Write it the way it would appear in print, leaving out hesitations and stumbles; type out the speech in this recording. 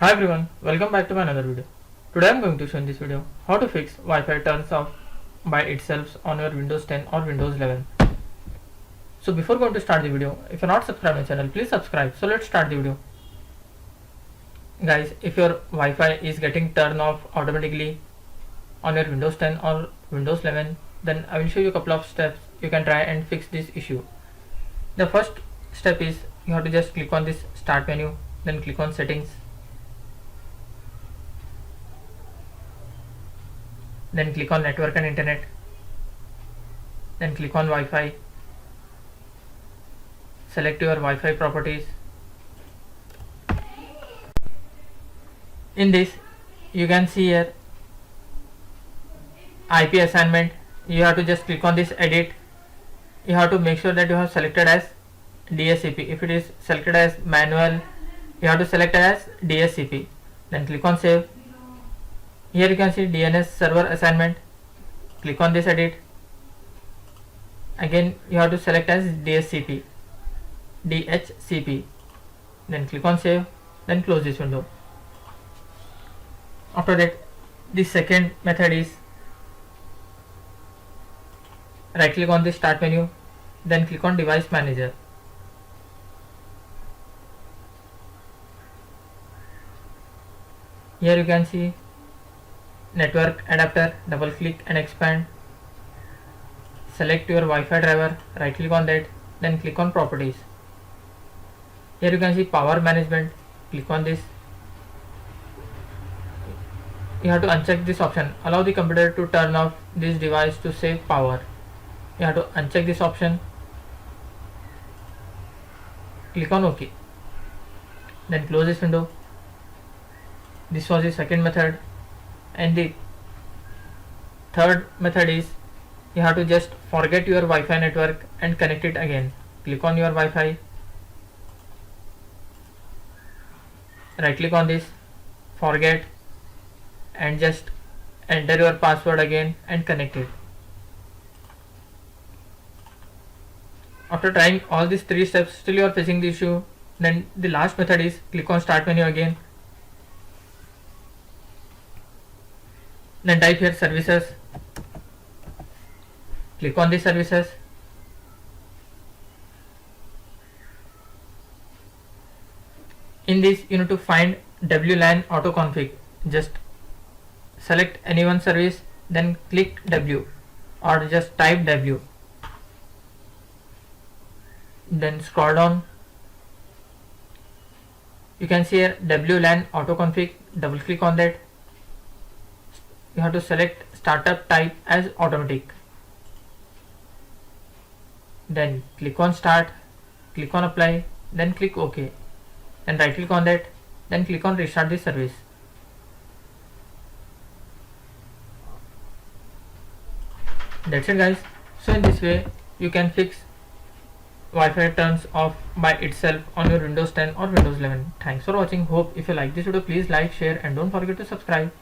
Hi everyone, welcome back to my another video. Today I am going to show in this video how to fix Wi-Fi turns off by itself on your Windows 10 or Windows 11. So before going to start the video, if you are not subscribed to my channel, please subscribe. So let's start the video. Guys, if your Wi-Fi is getting turned off automatically on your Windows 10 or Windows 11, then I will show you a couple of steps you can try and fix this issue. The first step is you have to just click on this start menu, then click on settings. Then click on network and internet, then click on Wi-Fi, select your Wi-Fi properties. In this you can see here IP assignment. You have to just click on this edit. You have to make sure that you have selected as DSCP. If it is selected as manual, you have to select as DSCP, then click on save. Here you can see DNS server assignment. Click on this edit. Again you have to select as DHCP, then click on save, then close this window. After that, the second method is right click on the start menu, then click on device manager. Here you can see network adapter, double click and expand. Select your Wi-Fi driver, right click on that, then click on properties. Here you can see power management, click on this. You have to uncheck this option, allow the computer to turn off this device to save power. You have to uncheck this option, click on OK, then close this window. This was the second method. And the third method is you have to just forget your Wi-Fi network and connect it again. Click on your Wi-Fi, right click on this, forget, and just enter your password again and connect it. After trying all these three steps, still you are facing the issue, then the last method is click on start menu again. Then type here services, click on the services. In this you need to find WLAN auto config. Just select any one service, then click W or just type W. Then scroll down. You can see here WLAN auto config, double click on that. You have to select startup type as automatic, then click on start, click on apply, then click OK, and right click on that, then click on restart the service. That's it guys. So in this way you can fix Wi-Fi turns off by itself on your Windows 10 or Windows 11. Thanks for watching. Hope if you like this video, please like, share and don't forget to subscribe.